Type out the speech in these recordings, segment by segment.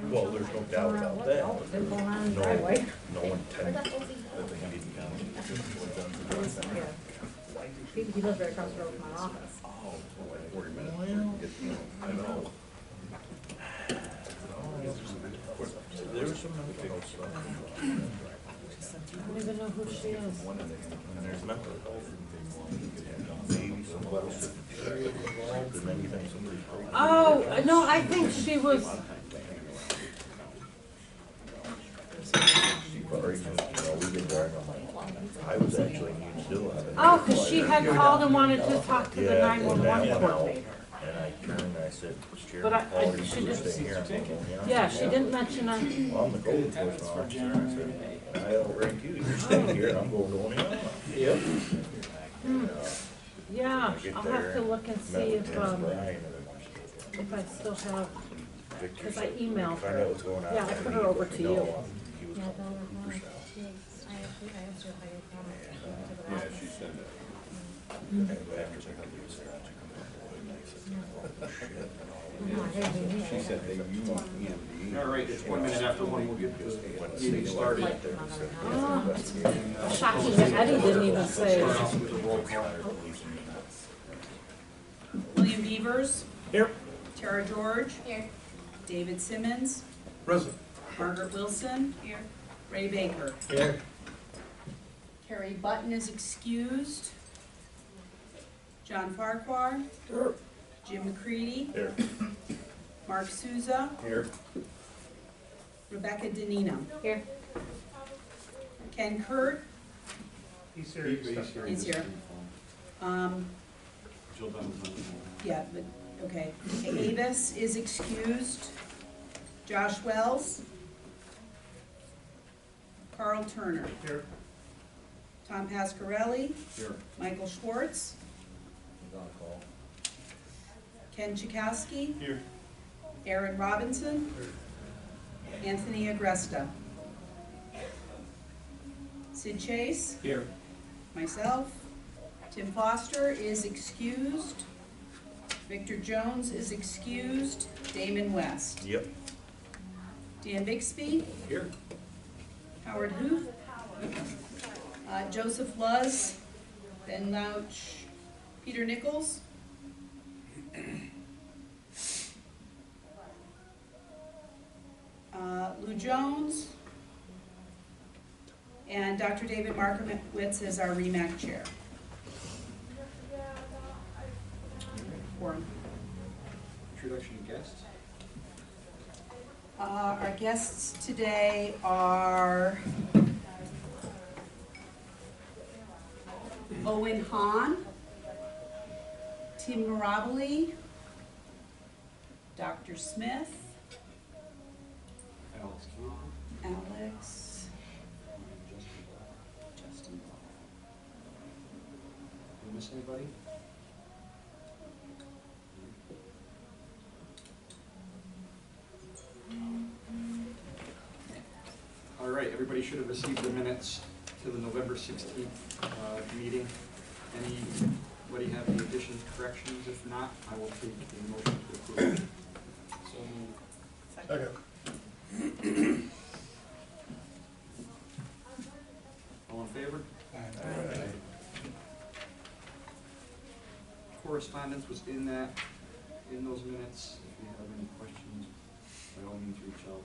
Well, there's no doubt about that. What's been going on in the No, driveway? no intent that they didn't count. He lives right across the road from my office. I know. There was some mental health stuff. I don't even know who she is. And there's mental health. Maybe some level involved, and then you think somebody's crazy. Oh, no, I think she was, Or even, we get there, I was actually in still out of it. oh, because she had called and wanted to talk to the Yeah, and 911 then, coordinator. and I turned and I said, But I- Chairman, Paul, she you're didn't- staying here. I'm going, Yeah, she didn't mention a, Well, I'm the code enforcement officer, and I said, I outrank you, you're staying here, and I'm going to Oneonta. Yep. yeah, I'll have to look and see if I still have, because I emailed Find out her. what's going on. Yeah, I'll put her over to you. He was Yeah, I asked her how you found it. Yeah, she said that. She said they use EMD. All right, it's 1 minute after 1, we'll get the meeting started. Oh, shocking that Eddie didn't even say. Start off with a roll call. William Beavers. Here. Tara George. Here. David Simmons. Present. Margaret Wilson. Here. Ray Baker. Here. Carrie Button is excused. John Farquhar. Here. Jim McCready. Here. Mark Souza. Here. Rebecca Danino. Here. Ken Kurt. He's here. He's here. Jill Dunn. Yeah, but, okay. Avis is excused. Josh Wells. Carl Turner. Here. Tom Pasquarelli. Here. Michael Schwartz. Ken Chakowski. Here. Aaron Robinson. Anthony Agresta. Sid Chase. Here. Myself. Tim Foster is excused. Victor Jones is excused. Damon West. Yep. Dan Bixby. Here. Howard Huth. Joseph Luz. Ben Louch. Peter Nichols. Lou Jones. And Dr. David Markowitz is our REMAC chair. Quorum. Introduction of guests. Our guests today are Owen Hahn, Tim Mirabili, Dr. Smith, Alex Q. Alex, Justin. Did we miss anybody? All right, everybody should have received the minutes to the November 16th meeting. Anybody have any additions, corrections? If not, I will take a motion to approve. So moved. Second. All in favor? Correspondence was in those minutes. If you have any questions, by all means reach out.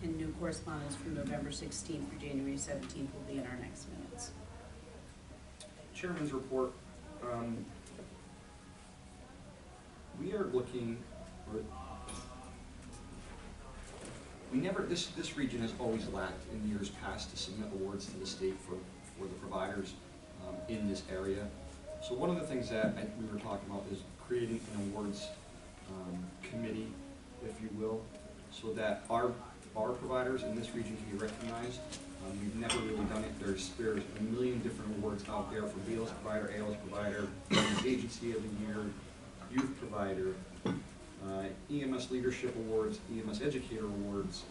And new correspondence from November 16th through January 17th will be in our next minutes. Chairman's report. We are looking, this region has always lacked in years past to submit awards to the state for the providers in this area. So one of the things that we were talking about is creating an awards committee, if you will, so that our providers in this region can be recognized. We've never really done it. There's a million different awards out there for BLS provider, ALS provider, agency of the year, youth provider, EMS leadership awards, EMS educator awards,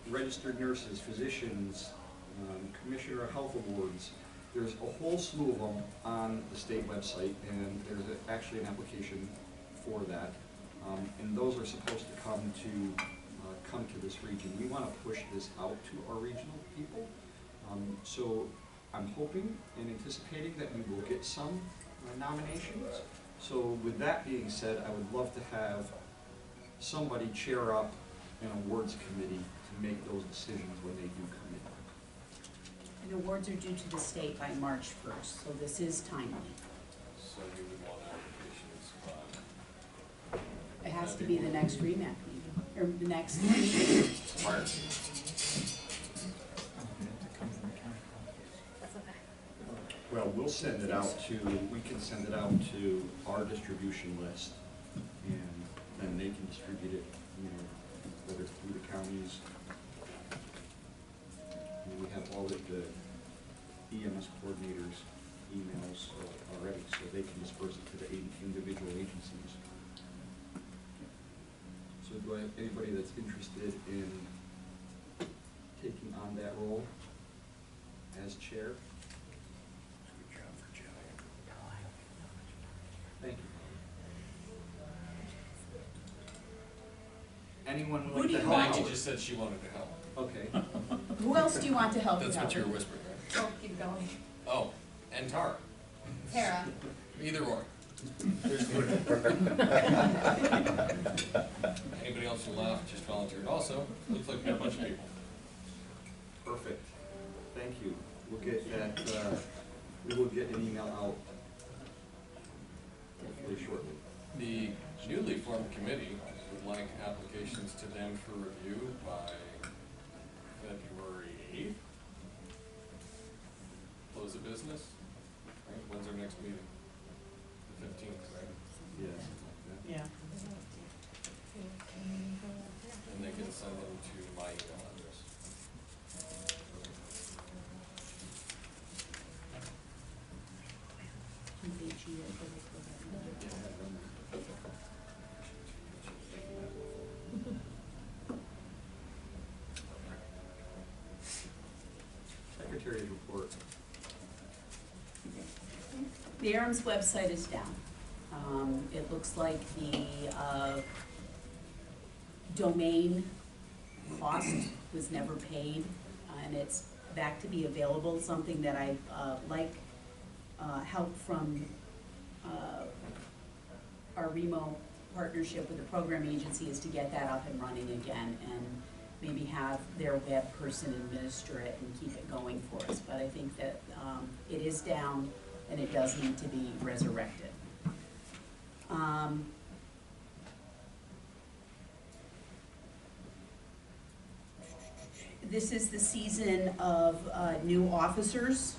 registered nurses, physicians, commissioner of health awards. There's a whole slew of them on the state website, and there's actually an application for that. And those are supposed to come to come to this region. We want to push this out to our regional people. So I'm hoping and anticipating that we will get some nominations. So with that being said, I would love to have somebody chair up an awards committee to make those decisions when they do come in. And awards are due to the state by March 1st, so this is timely. So you would want applications by. It has to be the next REMAC meeting, or the next meeting. Prior. Well, we'll send it out to, we can send it out to our distribution list, and then they can distribute it, you know, whether through the counties. And we have all of the EMS coordinators' emails already, so they can disperse it to the individual agencies. So do I have anybody that's interested in taking on that role as chair? Thank you. Anyone Who willing do to you help want? out? Maggie just said she wanted to help. Okay. Who else do you want to help you That's out what you were with? whispering, right? Don't keep going. Oh, and Tara. Tara. Either or. Anybody else who left just volunteered also. Looks like we have a bunch of people. Perfect. Thank you. We'll get that, we will get an email out hopefully shortly. The newly formed committee would like applications to them for review by February 8th. Close of business. Right, when's our next meeting? The 15th, right? Yes. Yeah. And they can send them to my email address. Secretary's report. The ARM's website is down. It looks like the domain cost was never paid, and it's back to be available, something that I like help from our REMO partnership with the program agency is to get that up and running again and maybe have their web person administer it and keep it going for us. But I think that it is down and it does need to be resurrected. This is the season of new officers.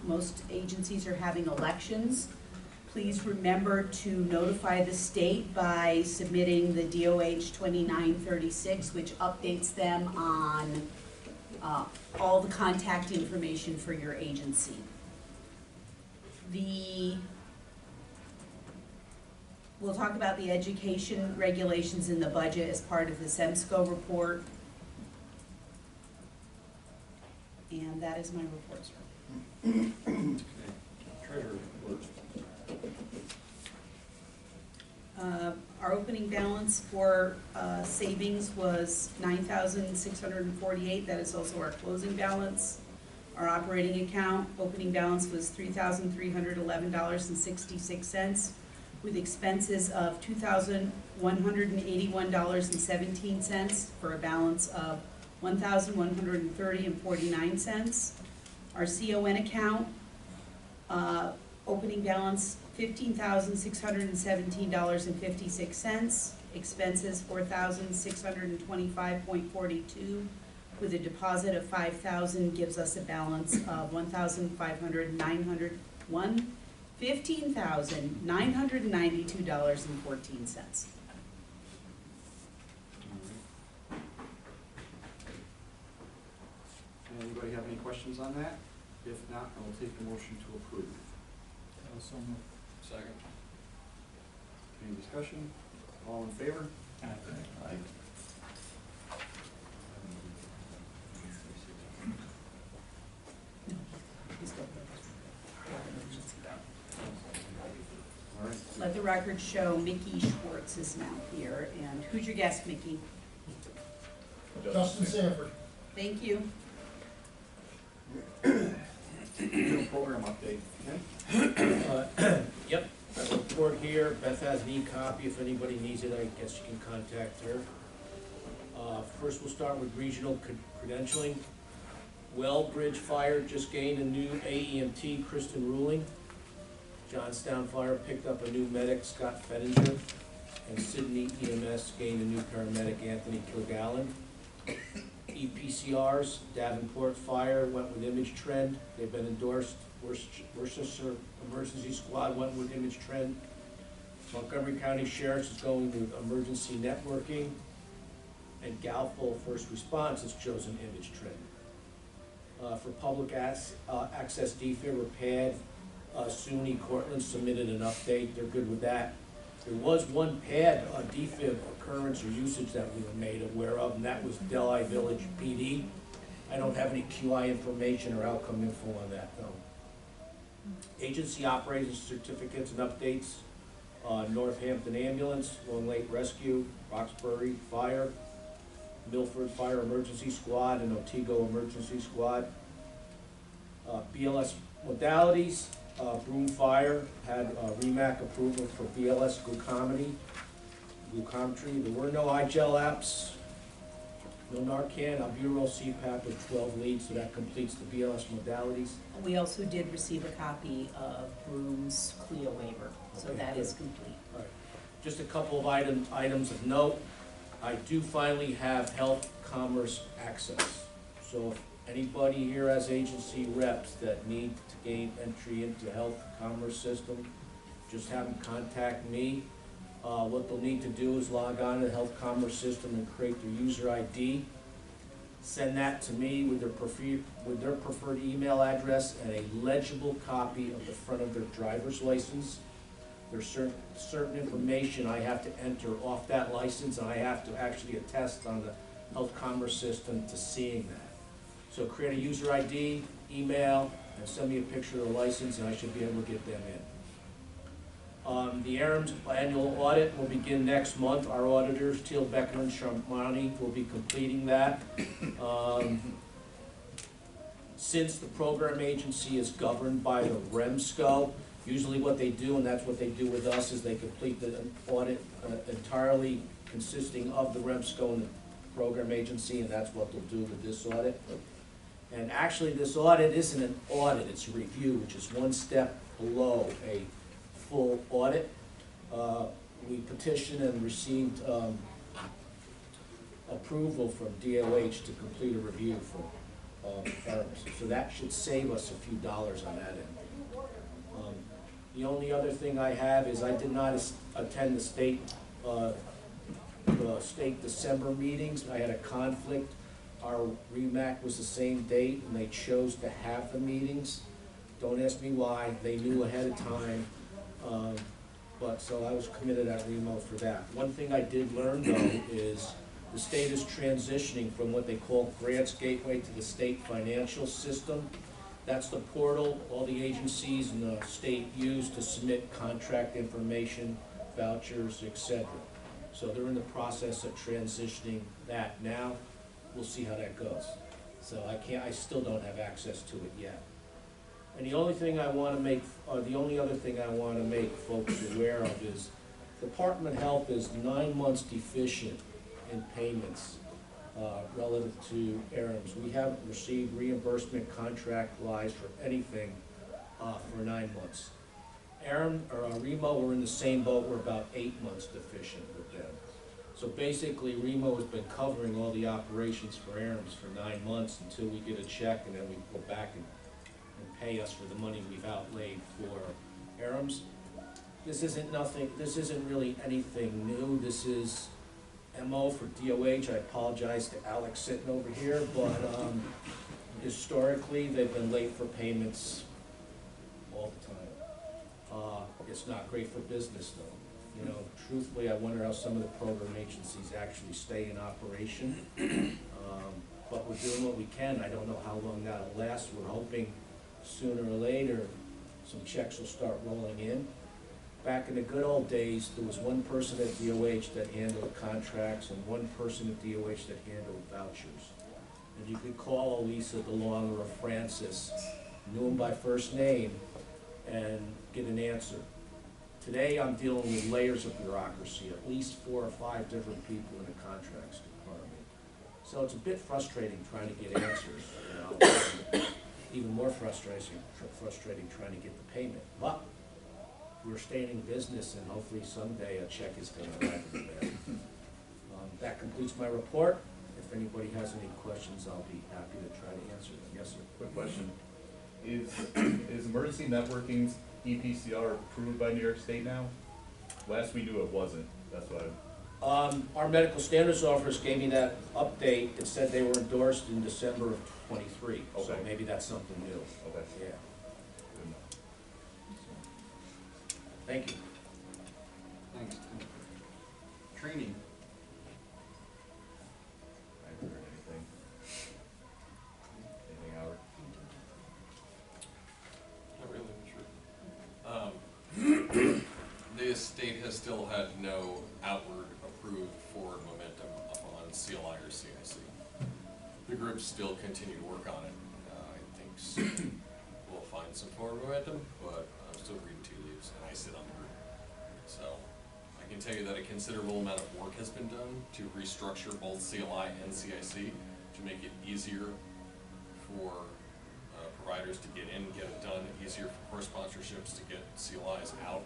Most agencies are having elections. Please remember to notify the state by submitting the DOH 2936, which updates them on all the contact information for your agency. We'll talk about the education regulations in the budget as part of the REMSCO report. And that is my report, sir. Okay. Treasurer report. Our opening balance for savings was $9,648. That is also our closing balance. Our operating account opening balance was $3,311.66, with expenses of $2,181.17 for a balance of $1,130.49. Our CON account opening balance $15,617.56, expenses $4,625.42, with a deposit of $5,000 gives us a balance of $15,992.14. Anybody have any questions on that? If not, I will take the motion to approve. Second. Any discussion? All in favor? Aye. All right. Let the record show Mickey Schwartz is now here, and who's your guest, Mickey? Justin Sanford. Thank you. Program update. Yep, I have a report here. Beth has an e-copy. If anybody needs it, I guess you can contact her. First, we'll start with regional credentialing. Wellbridge Fire just gained a new AEMT, Kristen Ruling. Johnstown Fire picked up a new medic, Scott Fettinger. And Sydney EMS gained a new paramedic, Anthony Kilgallen. EPCRs, Davenport Fire went with Image Trend. They've been endorsed. Worcester Emergency Squad went with Image Trend. Montgomery County Sheriff's is going with Emergency Networking. And Galfo First Response has chosen Image Trend. For public access DFib or PAD, SUNY Cortland submitted an update. They're good with that. There was one PAD DFib occurrence or usage that we were made aware of, and that was Delhi Village PD. I don't have any QI information or outcome info on that, though. Agency operators certificates and updates. Northampton Ambulance, Long Lake Rescue, Roxbury Fire, Milford Fire Emergency Squad, and Otago Emergency Squad. BLS modalities, Broome Fire had REMAC approval for BLS glucometry. There were no iGel apps, no Narcan, albuterol CPAP with 12 leads, so that completes the BLS modalities. We also did receive a copy of Broome's CLIA waiver, so Okay, that is good. complete. All right. Just a couple of items of note. I do finally have health commerce access. So if anybody here has agency reps that need to gain entry into health commerce system, just have them contact me. What they'll need to do is log on to the health commerce system and create their user ID. Send that to me with their preferred email address and a legible copy of the front of their driver's license. There's certain information I have to enter off that license, and I have to actually attest on the health commerce system to seeing that. So create a user ID, email, and send me a picture of the license, and I should be able to get them in. The ARMS annual audit will begin next month. Our auditors, Teal, Becker, and Sharmani, will be completing that. Since the program agency is governed by the REMSCO, usually what they do, and that's what they do with us, is they complete the audit entirely consisting of the REMSCO and the program agency, and that's what they'll do with this audit. And actually, this audit isn't an audit, it's a review, which is one step below a full audit. We petitioned and received approval from DOH to complete a review for errors. So that should save us a few dollars on that end. The only other thing I have is I did not attend the state December meetings. I had a conflict. Our REMAC was the same date, and they chose to have the meetings. Don't ask me why. They knew ahead of time. But so I was committed at REMO for that. One thing I did learn, though, is the state is transitioning from what they call Grants Gateway to the state financial system. That's the portal all the agencies in the state use to submit contract information, vouchers, etc. So they're in the process of transitioning that now. We'll see how that goes. So I still don't have access to it yet. And the only thing I want to make, the only other thing I want to make folks aware of is Department of Health is 9 months deficient in payments relative to ARMS. We haven't received reimbursement contract-wise for anything for 9 months. REMO, we're in the same boat. We're about 8 months deficient with them. So basically, REMO has been covering all the operations for ARMS for 9 months until we get a check, and then we go back and pay us for the money we've outlaid for ARMS. This isn't really anything new. This is MO for DOH. I apologize to Alex sitting over here, but historically, they've been late for payments all the time. It's not great for business, though. You know, truthfully, I wonder how some of the program agencies actually stay in operation. But we're doing what we can. I don't know how long that'll last. We're hoping sooner or later some checks will start rolling in. back in the good old days, there was one person at DOH that handled contracts and one person at DOH that handled vouchers. And you could call Elisa DeLong or Francis, knew them by first name, and get an answer. Today, I'm dealing with layers of bureaucracy, at least 4 or 5 different people in the contracts department. So it's a bit frustrating trying to get answers, you know. Even more frustrating trying to get the payment. But we're staying in business, and hopefully someday a check is going to arrive in the mail. That completes my report. If anybody has any questions, I'll be happy to try to answer them. Yes, sir. Quick question. Is emergency networking's EPCR approved by New York State now? Last we knew it wasn't. That's why. Our medical standards office gave me that update. It said they were endorsed in December of '23. So Okay. maybe that's something new. Okay. Yeah. Good enough. Thank you. Thanks, Tim. Training. I haven't heard anything. Anything, Howard? Not really, sure. The state has still had no outward approved forward momentum upon CLI or CIC. The groups still continue to work on it. I think soon we'll find some forward momentum, but I'm still reading tea leaves, and I sit on the group. So I can tell you that a considerable amount of work has been done to restructure both CLI and CIC to make it easier for providers to get in, get it done, easier for sponsorships to get CLIs out.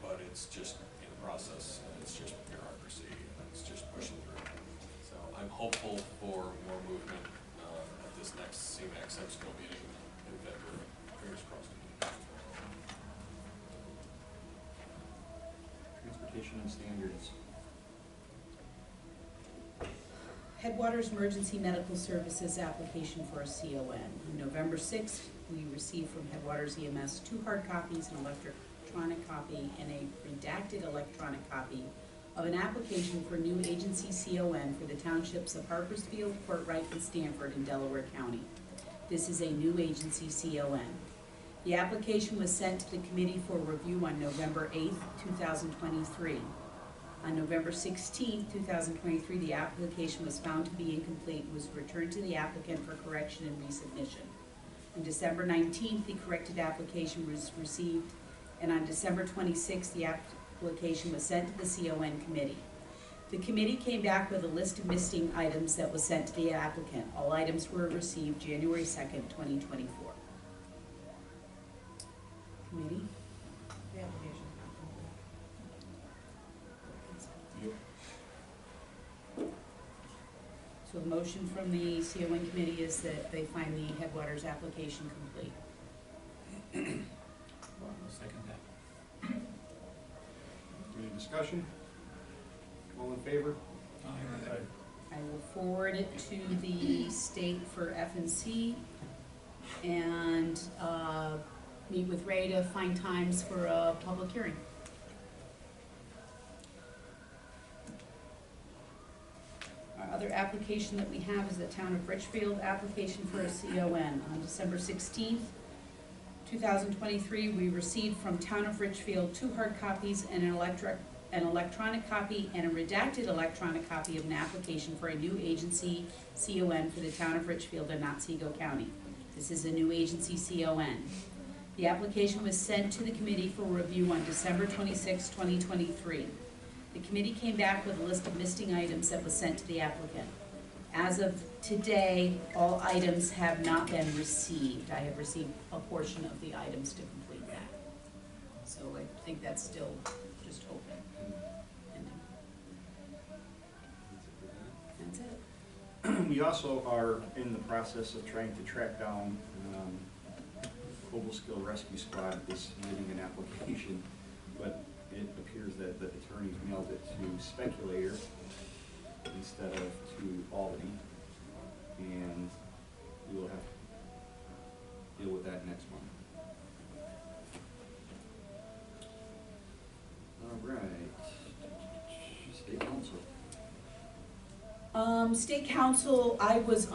But it's just in process, and it's just bureaucracy, and it's just pushing through. So I'm hopeful for more movement at this next CMAX EMSCO meeting in February. Fingers crossed. Transportation and standards. Headwaters Emergency Medical Services application for a CON. On November 6th, we received from Headwaters EMS 2 hard copies, an electronic copy, and a redacted electronic copy of an application for new agency CON for the townships of Harpersfield, Portwright, and Stanford in Delaware County. This is a new agency CON. The application was sent to the committee for review on November 8th, 2023. On November 16th, 2023, the application was found to be incomplete and was returned to the applicant for correction and resubmission. On December 19th, the corrected application was received, and on December 26th, the application was sent to the CON committee. The committee came back with a list of missing items that was sent to the applicant. All items were received January 2nd, 2024. Committee? The application. So the motion from the CON committee is that they find the Headwaters application complete. I'll second that. Any discussion? All in favor? I will forward it to the state for F&C and meet with Ray to find times for a public hearing. Our other application that we have is the Town of Richfield application for a CON. On December 16th, 2023, we received from Town of Richfield 2 hard copies and an electronic copy and a redacted electronic copy of an application for a new agency CON for the Town of Richfield in Otsego County. This is a new agency CON. The application was sent to the committee for review on December 26, 2023. The committee came back with a list of missing items that was sent to the applicant. As of today, all items have not been received. I have received a portion of the items to complete that. So I think that's still just open. That's it. We also are in the process of trying to track down Skill Rescue Squad is submitting an application, but it appears that the attorneys mailed it to Speculator instead of to Albany, and we will have to deal with that next month. All right, State Council. State Council, I was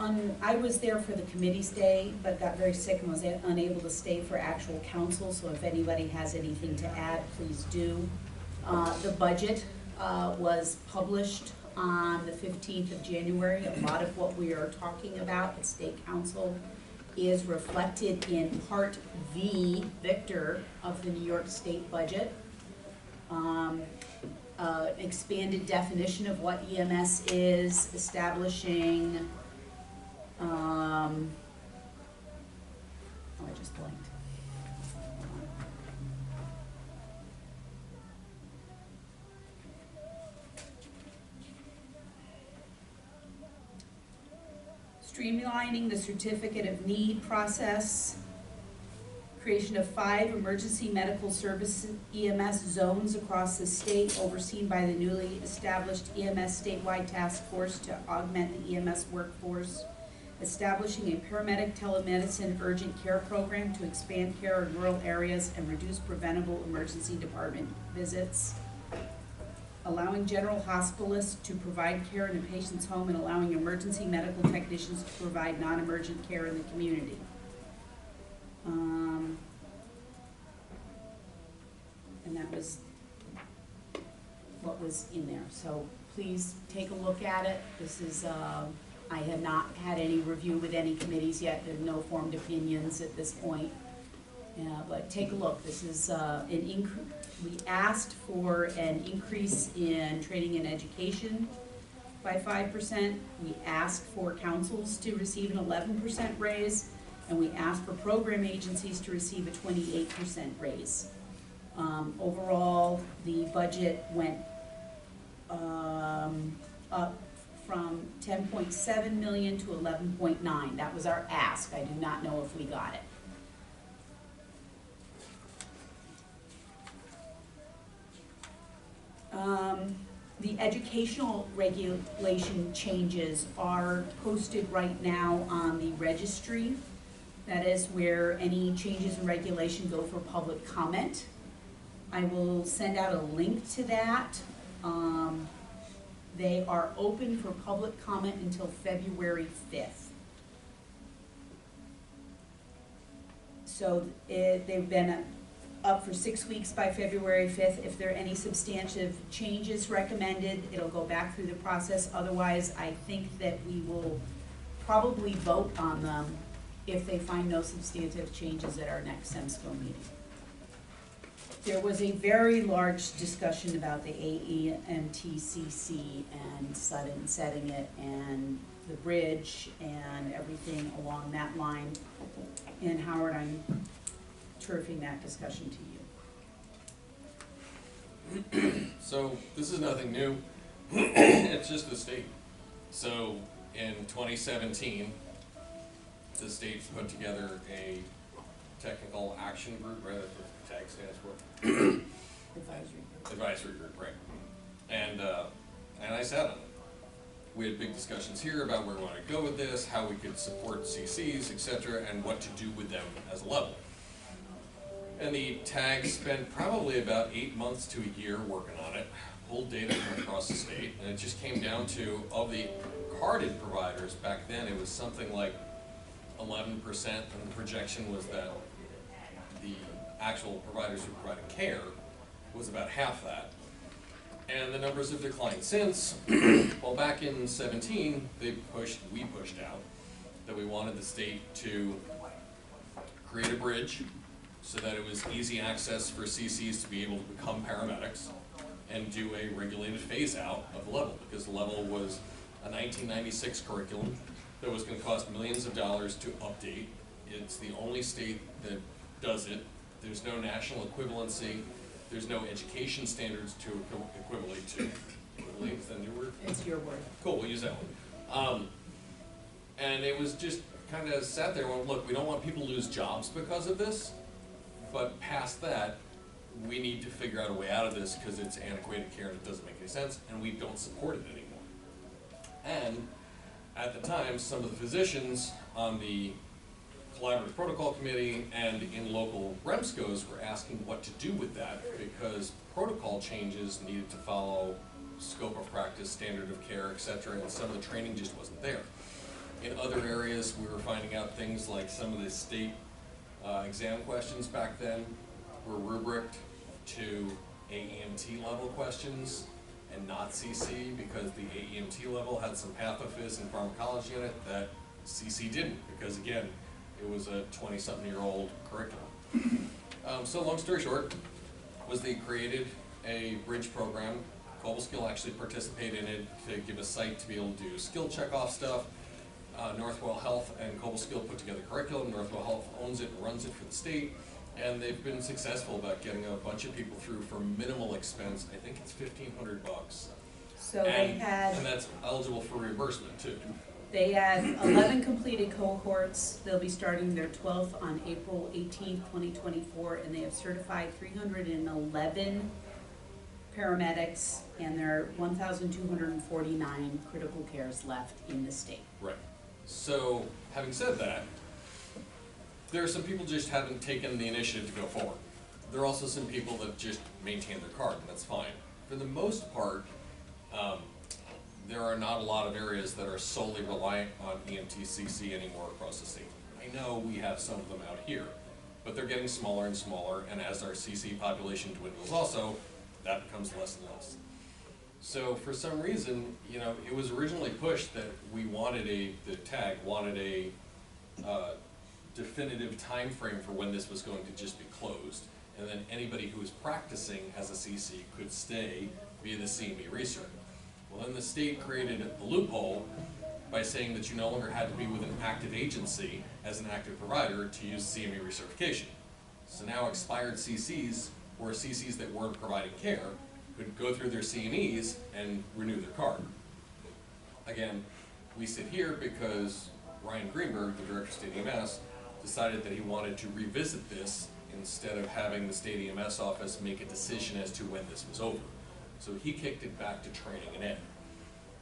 there for the committee's day, but got very sick and was unable to stay for actual council, so if anybody has anything to add, please do. The budget, was published on the 15th of January. A lot of what we are talking about at State Council is reflected in Part V, Victor, of the New York State budget. Expanded definition of what EMS is, establishing, oh, I just blanked. Streamlining the certificate of need process, creation of 5 emergency medical service EMS zones across the state overseen by the newly established EMS statewide task force to augment the EMS workforce, establishing a paramedic telemedicine urgent care program to expand care in rural areas and reduce preventable emergency department visits, allowing general hospitalists to provide care in a patient's home and allowing emergency medical technicians to provide non-emergent care in the community. And that was what was in there. So please take a look at it. This is, I have not had any review with any committees yet. There are no formed opinions at this point. But take a look. This is we asked for an increase in training and education by 5%. We asked for councils to receive an 11% raise, and we asked for program agencies to receive a 28% raise. Overall, the budget went up from 10.7 million to 11.9. That was our ask. I do not know if we got it. The educational regulation changes are posted right now on the registry. That is where any changes in regulation go for public comment. I will send out a link to that. They are open for public comment until February 5th. So they've been up for 6 weeks by February 5th. If there are any substantive changes recommended, it'll go back through the process. Otherwise, I think that we will probably vote on them if they find no substantive changes at our next REMSCO meeting. There was a very large discussion about the AEMTCC and setting it and the bridge and everything along that line. And Howard, I'm turfing that discussion to you. So this is nothing new. It's just the state. So in 2017, the state put together a technical action group, right? That's what the TAG stands for. Advisory group, right? And I sat on it. We had big discussions here about where we want to go with this, how we could support CCs, etc., and what to do with them as a level. And the TAG spent probably about 8 months to a year working on it, pulled data from across the state, and it just came down to, of the carded providers, back then it was something like 11%, and the projection was that the actual providers who provided care was about half that. And the numbers have declined since. Well, back in 17, we pushed out that we wanted the state to create a bridge so that it was easy access for CCs to be able to become paramedics and do a regulated phase out of the level, because the level was a 1996 curriculum that was going to cost millions of dollars to update. It's the only state that does it. There's no national equivalency. There's no education standards to equivalent to. Equivalent, is that a new word? It's your word. Cool, we'll use that one. And it was just kind of sat there, well, look, we don't want people to lose jobs because of this, but past that, we need to figure out a way out of this because it's antiquated care and it doesn't make any sense, and we don't support it anymore. And at the time, some of the physicians on the Collaborative Protocol Committee and in local REMSCOs were asking what to do with that, because protocol changes needed to follow scope of practice, standard of care, et cetera, and some of the training just wasn't there. In other areas, we were finding out things like some of the state exam questions back then were rubriced to AEMT level questions and not CC, because the AEMT level had some pathophys and pharmacology in it that CC didn't, because again, it was a 20-something-year-old curriculum. So long story short, was they created a bridge program. Cobleskill actually participated in it to give a site to be able to do skill check-off stuff. Northwell Health and Cobleskill put together curriculum. Northwell Health owns it and runs it for the state, and they've been successful about getting a bunch of people through for minimal expense. I think it's $1,500. So they had. And that's eligible for reimbursement too. They had 11 completed cohorts. They'll be starting their 12th on April 18th, 2024, and they have certified 311 paramedics, and there are 1,249 critical cares left in the state. Right. So, having said that, there are some people just haven't taken the initiative to go forward. There are also some people that just maintain their card, and that's fine. For the most part, there are not a lot of areas that are solely reliant on EMTCC anymore across the state. I know we have some of them out here, but they're getting smaller and smaller, and as our CC population dwindles also, that becomes less and less. So for some reason, you know, it was originally pushed that we wanted the TAG wanted a definitive time frame for when this was going to just be closed, and then anybody who was practicing as a CC could stay via the CME research. Well, then the state created the loophole by saying that you no longer had to be with an active agency as an active provider to use CME recertification. So now expired CCs, or CCs that weren't providing care, could go through their CMEs and renew their card. Again, we sit here because Ryan Greenberg, the director of state EMS, decided that he wanted to revisit this instead of having the state EMS office make a decision as to when this was over. So he kicked it back to training and ed.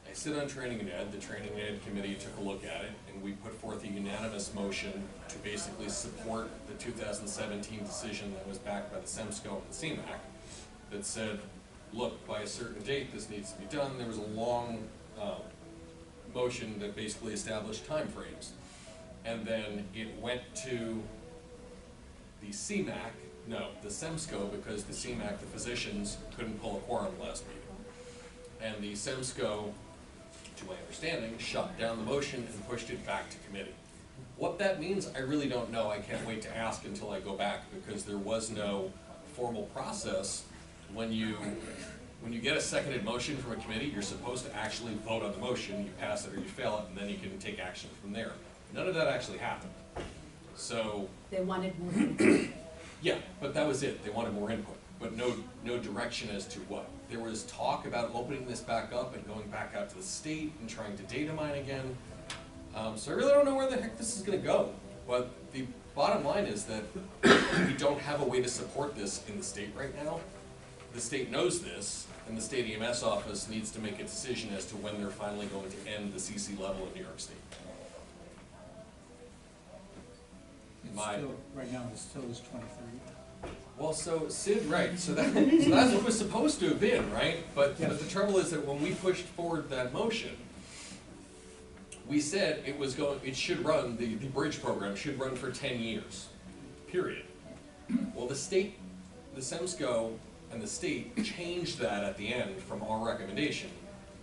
I sit on training and ed. The training and ed committee took a look at it, and we put forth a unanimous motion to basically support the 2017 decision that was backed by the REMSCO and the CMAC that said, look, by a certain date this needs to be done. There was a long motion that basically established timeframes. And then it went to the CMAC, no, the REMSCO, because the CMAC, the physicians, couldn't pull a quorum last meeting. And the REMSCO, to my understanding, shut down the motion and pushed it back to committee. What that means, I really don't know. I can't wait to ask until I go back, because there was no formal process. When you get a seconded motion from a committee, you're supposed to actually vote on the motion, you pass it or you fail it, and then you can take action from there. None of that actually happened. So They wanted more input. yeah, but that was it. They wanted more input, but no direction as to what. There was talk about opening this back up and going back out to the state and trying to data mine again. So I really don't know where the heck this is going to go. But the bottom line is that we don't have a way to support this in the state right now. The state knows this, and the state EMS office needs to make a decision as to when they're finally going to end the CC level in New York State. Right now, it still is 2030. Well, so Sid, right, so that's what it was supposed to have been, right? But the trouble is that when we pushed forward that motion, we said it should run, the bridge program should run for 10 years, period. Well, the state, the REMSCO and the state changed that at the end from our recommendation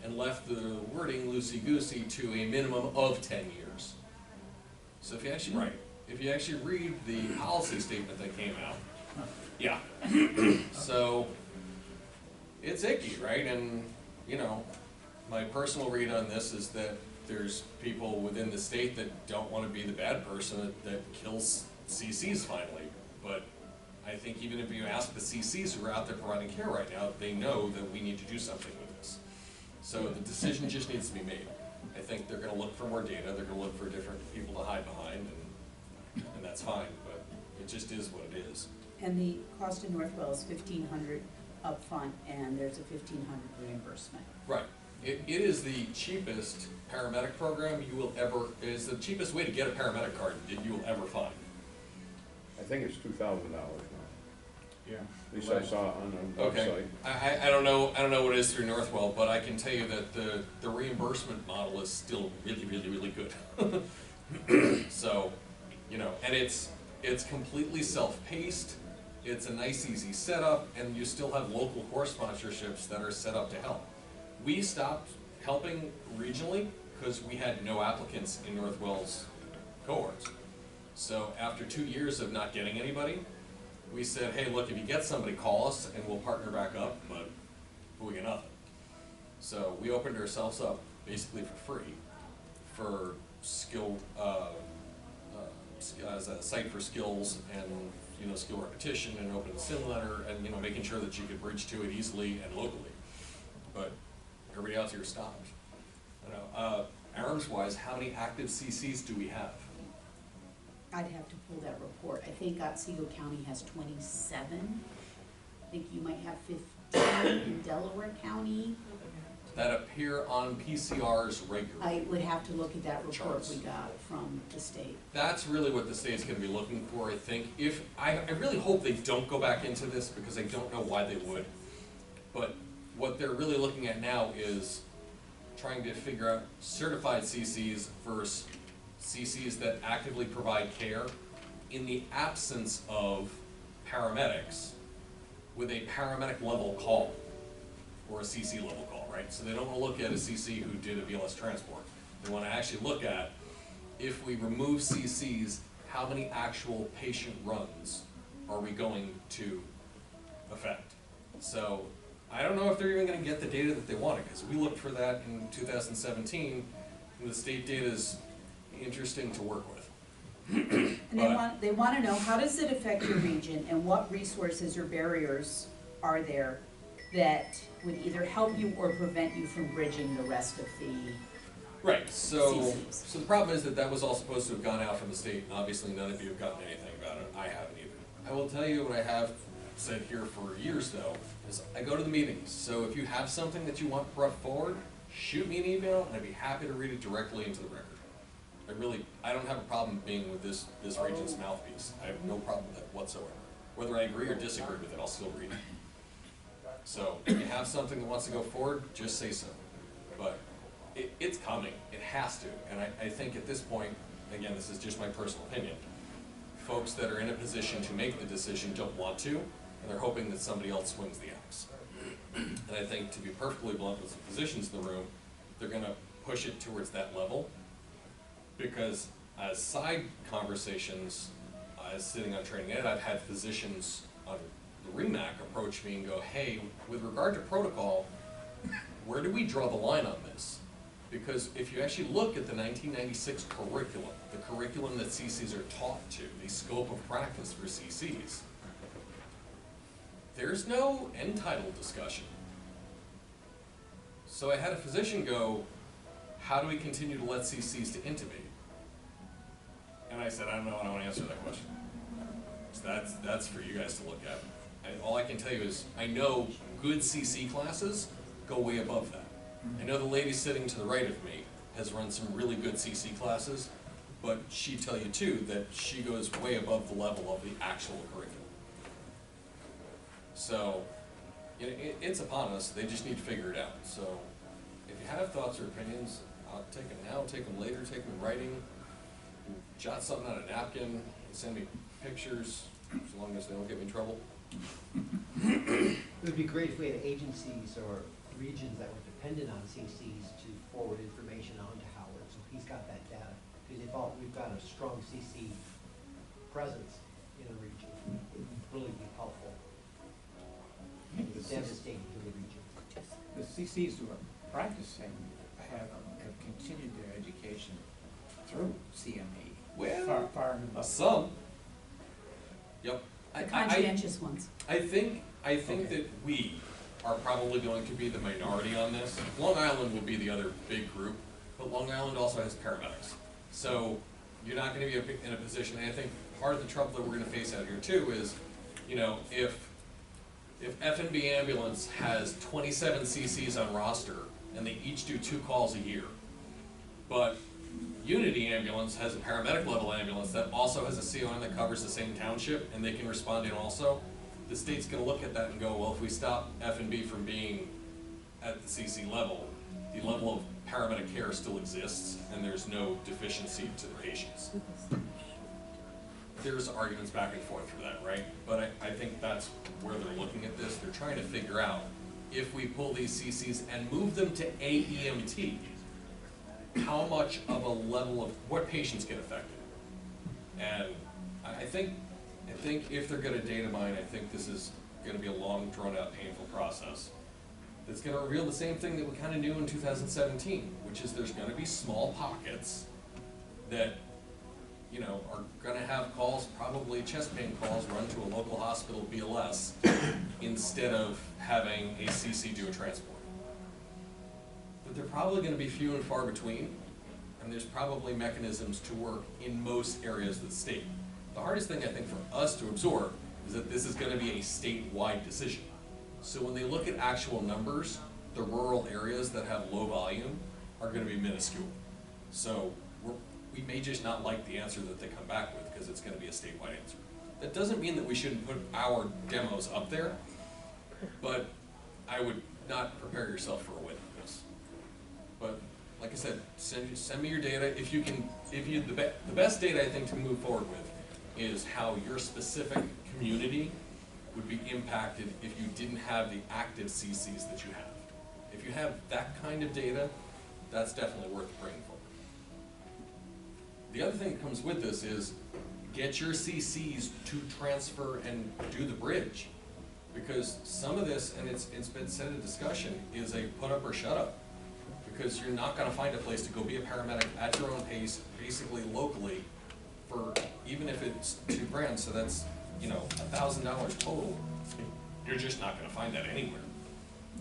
and left the wording loosey-goosey to a minimum of 10 years. So if you actually read the policy statement that came out, yeah. So it's icky, right? And you know, my personal read on this is that there's people within the state that don't want to be the bad person that kills CCs finally. But I think even if you ask the CCs who are out there providing care right now, they know that we need to do something with this. So the decision just needs to be made. I think they're going to look for more data. They're going to look for different people to hide behind, and that's fine. But it just is what it is. And the cost of Northwell is $1,500 upfront, and there's a $1,500 reimbursement. Right. It is the cheapest paramedic program you will ever, it is the cheapest way to get a paramedic card that you will ever find. I think it's $2,000 now. Yeah. At least I saw it on the Okay, website. I don't know what it is through Northwell, but I can tell you that the reimbursement model is still really good. So, you know, and it's completely self-paced, it's a nice easy setup, and you still have local course sponsorships that are set up to help. We stopped helping regionally because we had no applicants in Northwell's cohorts. So after 2 years of not getting anybody, we said, hey, look, if you get somebody, call us and we'll partner back up, but we get nothing. So we opened ourselves up basically for free for skill, as a site for skills and, you know, skill repetition and open the sim letter and, you know, making sure that you could bridge to it easily and locally. But everybody else here stopped. I know, ARMS-wise, how many active CCs do we have? I'd have to pull that report. I think Otsego County has 27. I think you might have 15 in Delaware County. That appear on PCRs regularly. I would have to look at that report Charts. we got from the state. That's really what the state's gonna be looking for, I think. I really hope they don't go back into this because I don't know why they would. But what they're really looking at now is trying to figure out certified CCs versus CCs that actively provide care in the absence of paramedics with a paramedic level call or a CC level call, right? So they don't want to look at a CC who did a BLS transport. They want to actually look at, if we remove CCs, how many actual patient runs are we going to affect? So I don't know if they're even going to get the data that they wanted, because we looked for that in 2017, and the state data is interesting to work with. And they want to know, how does it affect your region, and what resources or barriers are there that would either help you or prevent you from bridging the rest of the Right, so CCs. so the problem is that was all supposed to have gone out from the state, and obviously none of you have gotten anything about it. I haven't either. I will tell you what I have said here for years though, is I go to the meetings. So if you have something that you want brought forward, shoot me an email and I'd be happy to read it directly into the record. I don't have a problem being with this region's mouthpiece. I have no problem with it whatsoever. Whether I agree or disagree with it, I'll still read it. So if you have something that wants to go forward, just say so. But it's coming, it has to. And I think at this point, again, this is just my personal opinion, folks that are in a position to make the decision don't want to, and they're hoping that somebody else swings the axe. And I think, to be perfectly blunt with some physicians in the room, they're gonna push it towards that level, because as side conversations, as sitting on training ed, I've had physicians on the REMAC approach me and go, hey, with regard to protocol, where do we draw the line on this? Because if you actually look at the 1996 curriculum, the curriculum that CCs are taught to, the scope of practice for CCs, there's no end title discussion. So I had a physician go, how do we continue to let CCs to intubate? And I said, I don't know, I don't want to answer that question. So that's for you guys to look at. All I can tell you is, I know good CC classes go way above that. I know the lady sitting to the right of me has run some really good CC classes, but she'd tell you too that she goes way above the level of the actual curriculum. So, it's upon us, they just need to figure it out. So, if you have thoughts or opinions, I'll take them now, take them later, take them in writing, jot something on a napkin, send me pictures, as long as they don't get me in trouble. It would be great if we had agencies or regions that were dependent on CCs to forward information on to Howard, so he's got that data. Because if we've got a strong CC presence in a region, it would really be helpful. It's devastating to the region. The CCs who are practicing have continued their education through CME. Well, Far into the. some. Yep. The conscientious ones. I think that we are probably going to be the minority on this. Long Island will be the other big group, but Long Island also has paramedics. So you're not going to be in a position, and I think part of the trouble that we're going to face out here too is, if F&B Ambulance has 27 CCs on roster and they each do 2 calls a year, but Unity Ambulance has a paramedic level ambulance that also has a CON that covers the same township and they can respond in also, the state's gonna look at that and go, well, if we stop F&B from being at the CC level, the level of paramedic care still exists, and there's no deficiency to the patients. There's arguments back and forth for that, right? But I think that's where they're looking at this. They're trying to figure out, if we pull these CCs and move them to AEMT, how much of a level of, what patients get affected? And I think if they're gonna data mine, I think this is gonna be a long, drawn-out, painful process. That's gonna reveal the same thing that we kinda knew in 2017, which is there's gonna be small pockets that, you know, are gonna have calls, probably chest pain calls, run to a local hospital BLS instead of having a CC do a transport. But they're probably gonna be few and far between, and there's probably mechanisms to work in most areas of the state. The hardest thing I think for us to absorb is that this is gonna be a statewide decision. So when they look at actual numbers, the rural areas that have low volume are gonna be minuscule. So we may just not like the answer that they come back with, because it's gonna be a statewide answer. That doesn't mean that we shouldn't put our demos up there, but I would not prepare yourself for a win on this. But like I said, send me your data. The best data I think to move forward with is how your specific community would be impacted if you didn't have the active CCs that you have. If you have that kind of data, that's definitely worth bringing forward. The other thing that comes with this is get your CCs to transfer and do the bridge. Because some of this, and it's been said in discussion, is a put up or shut up. Because you're not gonna find a place to go be a paramedic at your own pace, basically locally, for, even if it's $2,000, so that's, you know, $1,000 total, you're just not gonna find that anywhere.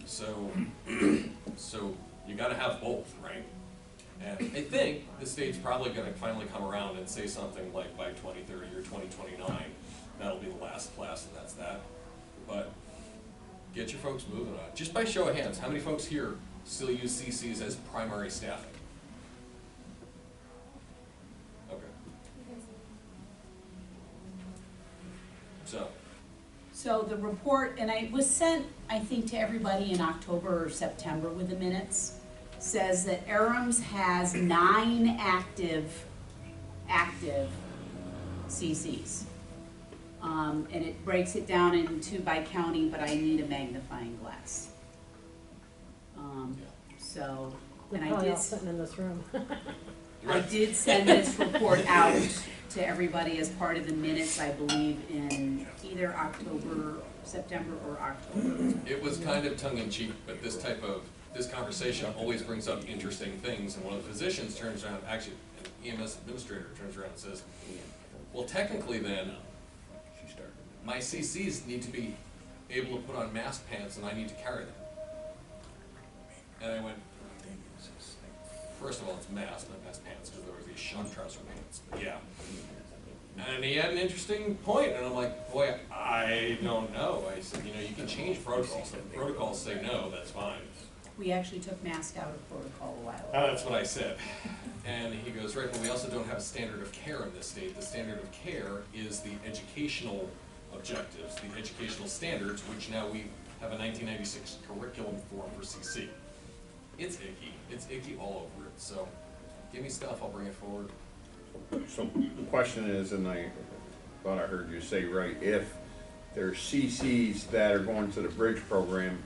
So you gotta have both, right? And I think the state's probably gonna finally come around and say something like by 2030 or 2029, that'll be the last class and that's that. But get your folks moving on it. Just by show of hands, how many folks here still use CCs as primary staffing? Okay. So the report, and it was sent, I think, to everybody in October or September with the minutes, says that REMS has 9 active CCs. And it breaks it down into by county, but I need a magnifying glass. So, They're and probably all sitting in this room. I did send this report out to everybody as part of the minutes, I believe, in either September or October. It was kind of tongue-in-cheek, but this conversation always brings up interesting things, and one of the physicians turns around, actually, an EMS administrator turns around and says, well, technically then, my CCs need to be able to put on mask pants and I need to carry them. And I went, first of all, it's mask, not mask pants, because there was these shock trouser pants, but yeah. And he had an interesting point, and I'm like, boy, I don't know. I said, you know, you can change protocols. If the protocols say no, that's fine. We actually took mask out of protocol a while ago. That's what I said. And he goes, right, but we also don't have a standard of care in this state. The standard of care is the educational objectives, the educational standards, which now we have a 1996 curriculum for CC. It's icky. It's icky all over it. So give me stuff, I'll bring it forward. So the question is, and I thought I heard you say right, if there's CCs that are going to the bridge program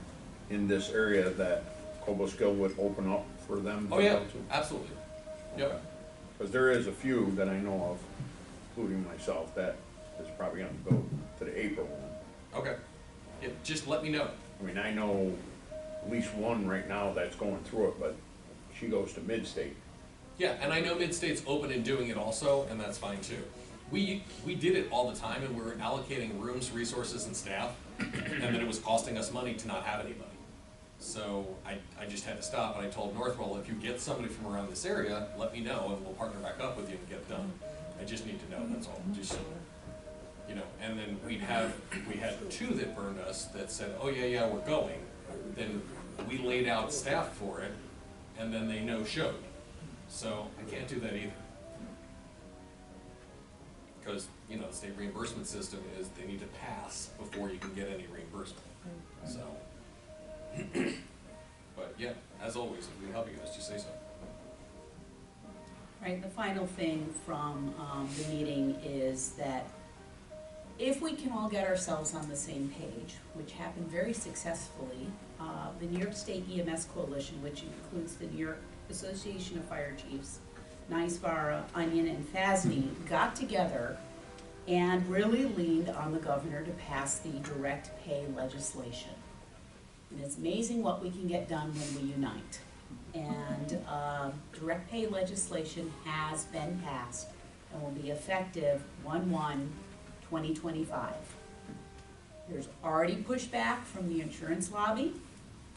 in this area, that Cobleskill would open up for them to Oh yeah, go to? absolutely. Yep. Because there is a few that I know of, including myself, that is probably gonna go to the April one. Okay. Yeah, just let me know. I mean, I know at least one right now that's going through it, but she goes to Mid-State. Yeah, and I know Mid-State's open and doing it also, and that's fine too. We did it all the time, and we were allocating rooms, resources, and staff, and then it was costing us money to not have anybody. So I just had to stop, and I told Northwell, if you get somebody from around this area, let me know, and we'll partner back up with you and get it done. I just need to know, that's all. Just, you know, and then we had 2 that burned us that said, oh yeah, we're going. Then we laid out staff for it, and then they no-showed. So I can't do that either. Because, you know, the state reimbursement system is they need to pass before you can get any reimbursement, so. But yeah, as always, if we can help you guys, just say so. Right, the final thing from the meeting is that if we can all get ourselves on the same page, which happened very successfully, the New York State EMS Coalition, which includes the New York Association of Fire Chiefs, NYSVARA, Onion, and FASNY, got together and really leaned on the governor to pass the direct pay legislation. And it's amazing what we can get done when we unite. And direct pay legislation has been passed and will be effective 1/1/2025. There's already pushback from the insurance lobby,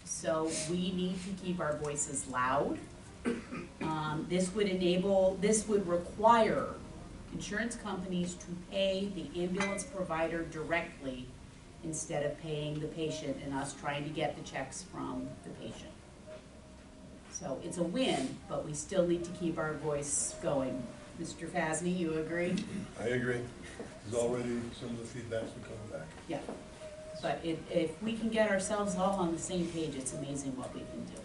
so we need to keep our voices loud. This would require insurance companies to pay the ambulance provider directly instead of paying the patient and us trying to get the checks from the patient. So it's a win, but we still need to keep our voice going. Mr. Fasney, you agree? I agree. There's already some of the feedback's been coming back. Yeah. But if we can get ourselves all on the same page, it's amazing what we can do.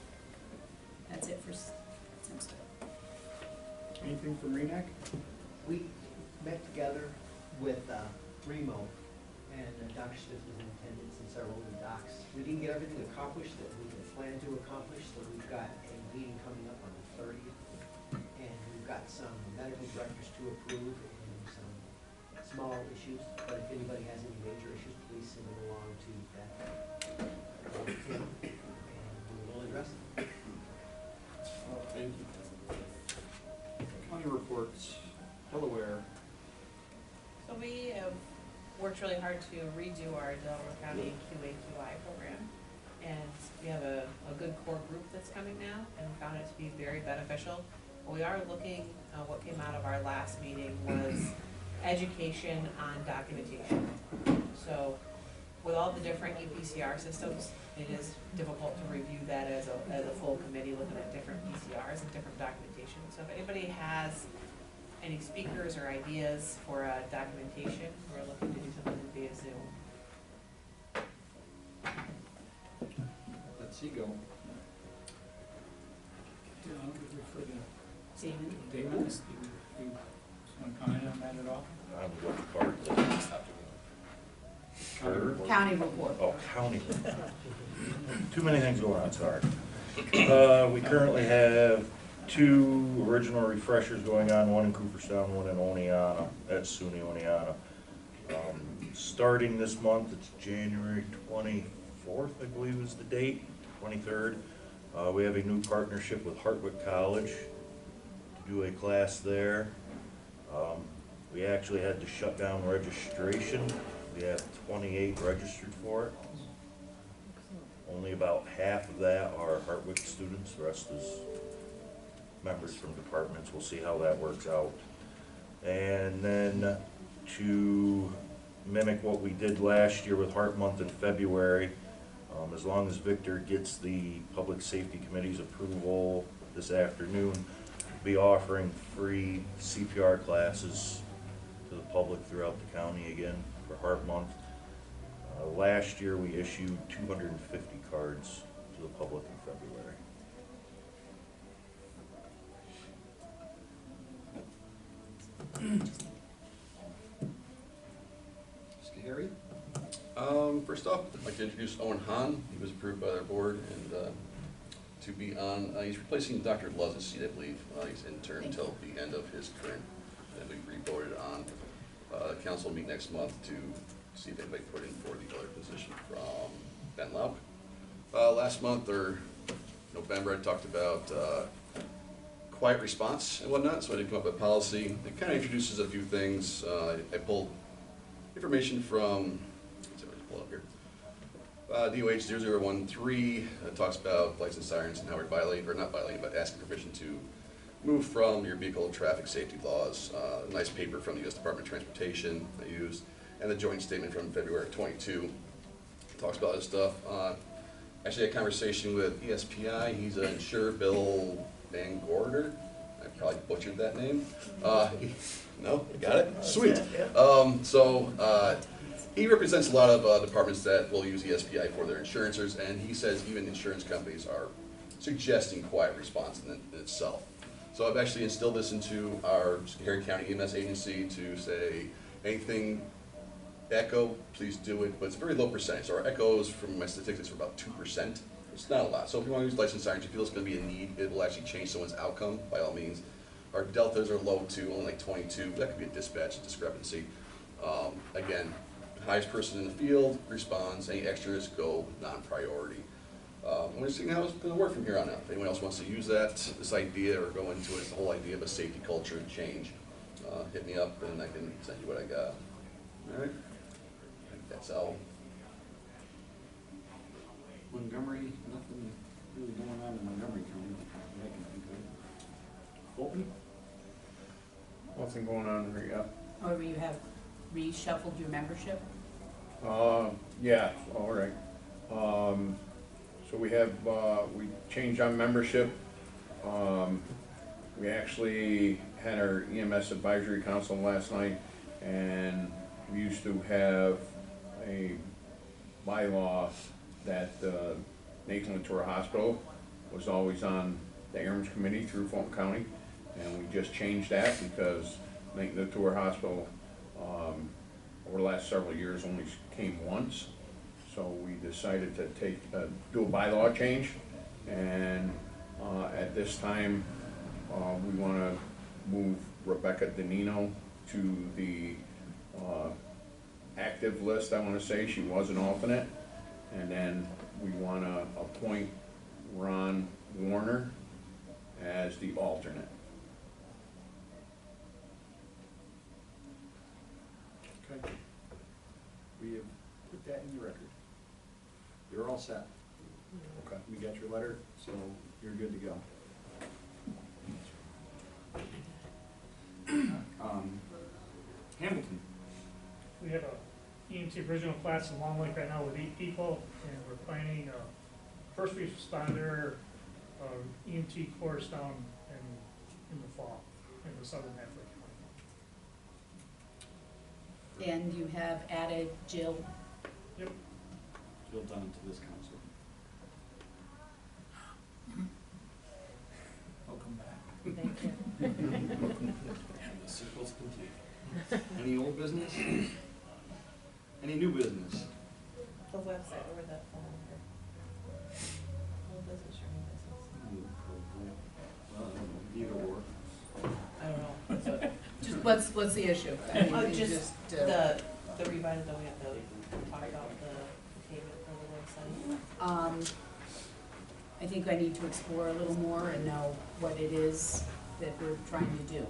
That's it for Simsco. Anything from REMAC? We met together with Remo, and Dr. Smith was in attendance and several of the docs. We didn't get everything accomplished that we had planned to accomplish, so we've got a meeting coming up on the 30th, and we've got some medical directors to approve and some small issues, but if anybody has any major issues, please send them along to that team, and we will address them. Thank you. County reports, Delaware. So we have worked really hard to redo our Delaware County QA/QI program. And we have a good core group that's coming now, and we found it to be very beneficial. But we are looking, what came out of our last meeting was education on documentation. So with all the different EPCR systems, it is difficult to review that as a full committee looking at different PCRs and different documentation. So if anybody has any speakers or ideas for documentation, we're looking to do something via Zoom. Let's see, go. Damon? David, just want to comment on that at all? On what part? County report. Oh, county. Too many things going on, sorry. We currently have 2 original refreshers going on, one in Cooperstown, one in Oneonta, at SUNY Oneonta. Starting this month, it's January 24th, I believe is the date, 23rd. We have a new partnership with Hartwick College to do a class there. We actually had to shut down registration. We have 28 registered for it. Only about half of that are Hartwick students, the rest is members from departments. We'll see how that works out. And then to mimic what we did last year with Heart Month in February, as long as Victor gets the Public Safety Committee's approval this afternoon, we'll be offering free CPR classes to the public throughout the county again for Heart Month. Last year we issued 250 cards to the public in February. Mr. Harry? First off, I'd like to introduce Owen Hahn. He was approved by their board and to be on, he's replacing Dr. Luz's seat, I believe. He's intern until the end of his term. And we re-voted on. Council will meet next month to see if anybody put in for the other position from Ben Lauk. Last month or November, I talked about quiet response and whatnot, so I did come up with a policy. It kind of introduces a few things. I pulled information from, let's see what I pull up here. DOH 0013 talks about lights and sirens and how we're violating, or not violating, but asking permission to move from your vehicle traffic safety laws. A nice paper from the U.S. Department of Transportation I used, and the joint statement from February 22 talks about this stuff. Actually, I had a conversation with ESPI. He's insured Bill Van Gorder. I probably butchered that name. No, got it? Sweet. He represents a lot of departments that will use ESPI for their insurances, and he says even insurance companies are suggesting quiet response in itself. So I've actually instilled this into our Harry County EMS agency to say anything echo, please do it, but it's a very low percentage. So our echoes, from my statistics, are about 2%. It's not a lot. So if you want to use licensed sirens, you feel it's going to be a need, it will actually change someone's outcome, by all means. Our deltas are low too, only like 22. That could be a dispatch discrepancy. Again, highest person in the field responds, any extras go non-priority. We're just seeing how it's going to work from here on out. If anyone else wants to use this idea, or go into it, the whole idea of a safety culture change, hit me up and I can send you what I got. All right? I think that's all. Montgomery, nothing really going on in Montgomery County that I can think of. Open? Nothing going on here yet. Or you have reshuffled your membership? Yeah, all right. So we have, we changed our membership. We actually had our EMS advisory council last night, and we used to have a bylaw that Nathan Latour Hospital was always on the ARMS committee through Fulton County, and we just changed that because Nathan Latour Hospital over the last several years only came once. So we decided to do a bylaw change, and at this time we want to move Rebecca Danino to the active list. I want to say she was an alternate, and then we want to appoint Ron Warner as the alternate. Okay. We have put that in the record. You're all set. Okay. We got your letter, so you're good to go. Hamilton. We have a EMT original class in Long Lake right now with 8 people, and we're planning a first responder EMT course down in the fall in the southern half of the county. And you have added Jill? Yep. Jill Dunn to this council. Welcome back. Thank you. And the circle's complete. Any old business? Any new business? The website or the phone number. Old business or new business? Well, I don't know, either or. I don't know. So, Just what's the issue? I mean, you just the revised, that we have to talk about the payment for the website. I think I need to explore a little more and know what it is that we're trying to do.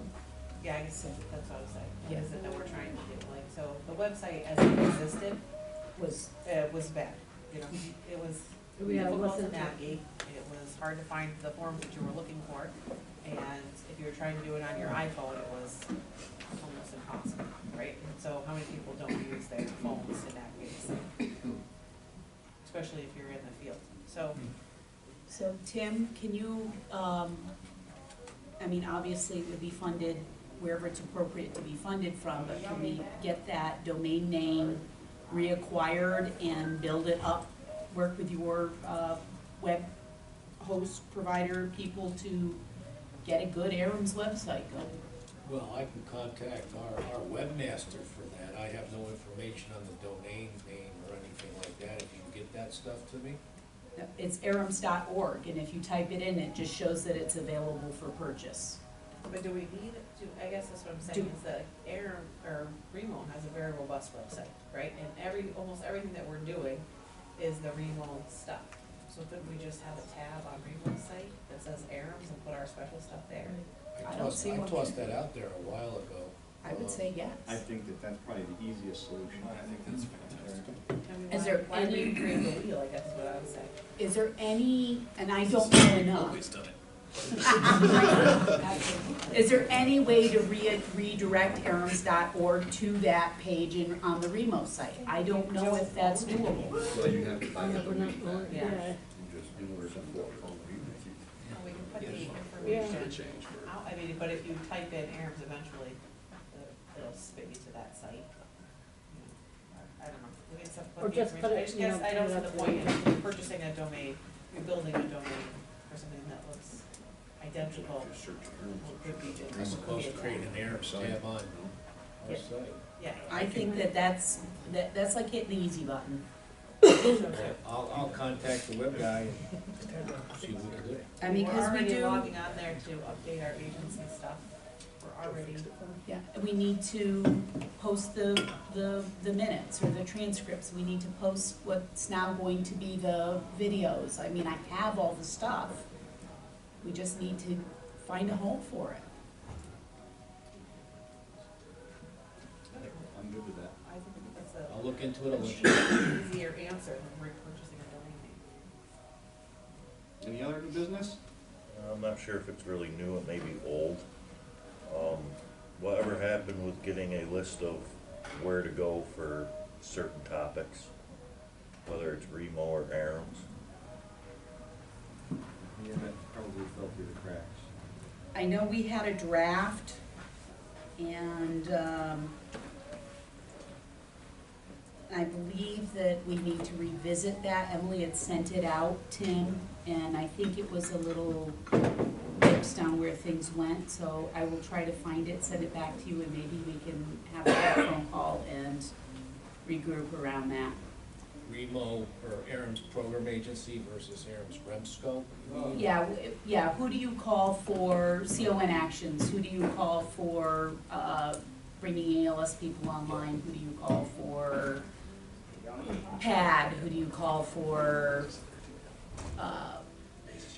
Yeah, I guess that's what I was saying. What Yeah. is it that we're trying to do? Like, so the website as it existed Was, was bad. You know, it was We gotta difficult to listen to- navigate. It was hard to find the forms that you were looking for. And if you were trying to do it on your iPhone, it was almost impossible, right? And so how many people don't use their phones to navigate the site? Especially if you're in the field. so Tim, can you, I mean, obviously it would be funded wherever it's appropriate to be funded from, but can we get that domain name reacquired and build it up, work with your web host provider people to get a good ARMS website going? Well, I can contact our webmaster for that. I have no information on the domain name or anything like that. If you can get that stuff to me. It's arms.org, and if you type it in, it just shows that it's available for purchase. But do we need, I guess that's what I'm saying, is that Remo has a very robust website, right? And almost everything that we're doing is the Remo stuff. So couldn't we just have a tab on Remo's site that says ARMS and put our special stuff there? I don't see one. I tossed that out there a while ago. I would say yes. I think that's probably the easiest solution. I think that's fantastic. I mean, Is there why any- recreate the wheel, I guess is what I would say. Is there any, and I don't know enough, Always done it. is there any way to redirect arms.org to that page on the Remo site? I don't know if that's doable. Well, you have to find out. Yeah. Just in order to We can put the Yeah, information change for. out, I mean, but if you type in ARMS eventually, it'll spit you to that site. You know, I don't know. We need some Or just put it, I just you know, guess, I don't put it see the up point there. in purchasing a domain, you're building a domain for something that looks identical. Could be I suppose create an Arab tab on our Yeah. site. Yeah. I think that's like hitting the easy button. I'll contact the web guy and see what we can do. I mean, We're because we already do, logging on there to update our agency stuff. We're already, yeah, we need to post the minutes or the transcripts. We need to post what's now going to be the videos. I mean, I have all the stuff. We just need to find a home for it. I'm good with that. I think that's a. I'll look into it, I'll a let you know. cheaper, easier answer than repurchasing a domain name. Any other new business? I'm not sure if it's really new, it may be old. Whatever happened with getting a list of where to go for certain topics, whether it's REMO or ARMS? Yeah, that probably fell through the cracks. I know we had a draft and, I believe that we need to revisit that. Emily had sent it out, Tim, and I think it was a little dips down where things went, so I will try to find it, send it back to you, and maybe we can have a phone call and regroup around that. REMO or Aram's program agency versus Aram's REMSCO. Yeah, who do you call for CON actions? Who do you call for, bringing ALS people online? Who do you call for PAD? Who do you call for,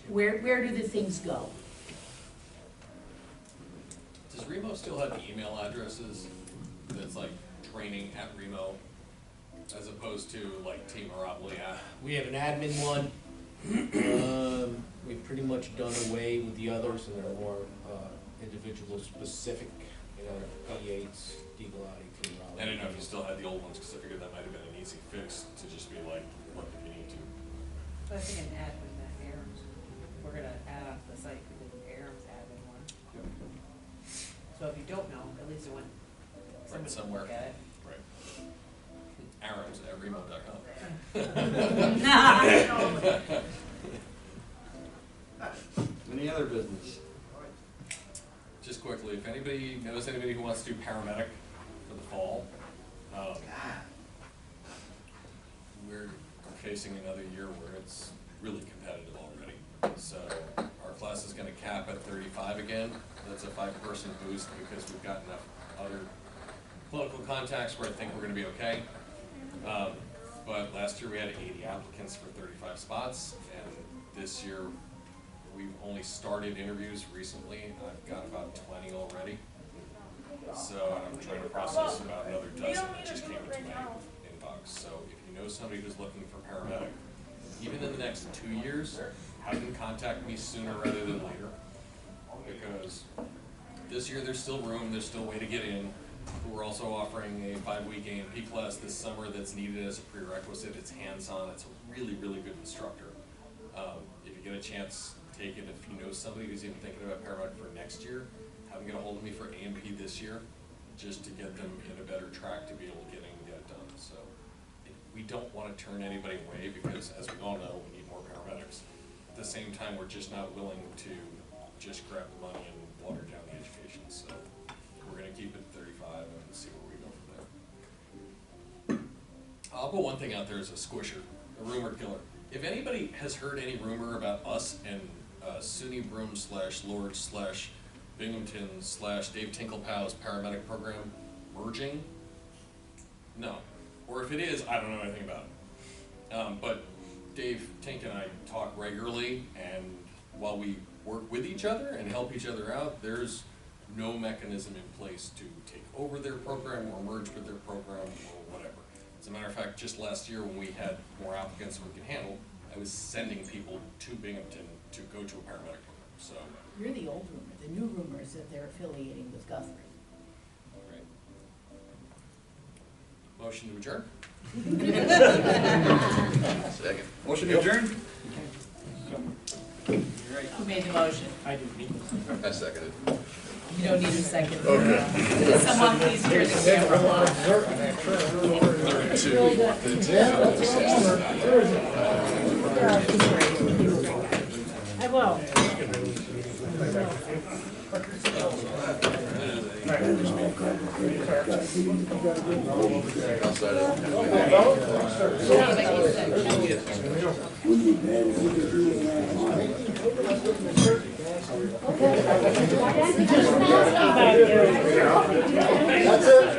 where do the things go? Does Remo still have email addresses that's like training@Remo, as opposed to like Team Moropoli? We have an admin one. We've pretty much done away with the others, and they're more individual specific, you know, P8s, Deagleati, Team Raleigh. I don't know if you still had the old ones, because I figured that might have been an easy fix to just be like, look, if you need to. So I think an admin, that ARMS, we're gonna add on to the site, we did an ARMS admin one. So if you don't know, at least it went, somebody can somewhere. look at it. Right. Arams@remo.com. Any other business? Just quickly, if anybody knows anybody who wants to do paramedic for the fall, we're facing another year where it's really competitive already. So our class is gonna cap at 35 again. That's a 5-person boost because we've got enough other clinical contacts where I think we're gonna be okay. But last year we had 80 applicants for 35 spots, and this year we've only started interviews recently. I've got about 20 already. So I'm trying to process about another dozen that just came into my inbox. So if you know somebody who's looking for paramedic, even in the next 2 years, have them contact me sooner rather than later. Because this year there's still room, there's still a way to get in. We're also offering a 5-week A&P class this summer that's needed as a prerequisite. It's hands-on, it's a really, really good instructor. If you get a chance, take it. If you know somebody who's even thinking about paramedic for next year, have them get a hold of me for A&P this year, just to get them in a better track to be able to get in and get it done. So we don't want to turn anybody away because, as we all know, we need more paramedics. At the same time, we're just not willing to just grab the money and water down the education. So we're going to keep it 35 and see where we go from there. I'll put one thing out there as a squisher, a rumor killer. If anybody has heard any rumor about us and SUNY Broome / Lord / Binghamton / Dave Tinklepow's paramedic program merging, no. Or if it is, I don't know anything about it. But Dave Tink and I talk regularly, and while we work with each other and help each other out, there's no mechanism in place to take over their program or merge with their program or whatever. As a matter of fact, just last year when we had more applicants than we could handle, I was sending people to Binghamton to go to a paramedic program, so. You're the old rumor. The new rumor is that they're affiliating with Guthrie. All right. Motion to adjourn? Second. Motion to adjourn? You're right, who made the motion? I didn't mean this. I seconded. You don't need a second. Okay. Someone please hear the camera. I will. Outside of. That's it.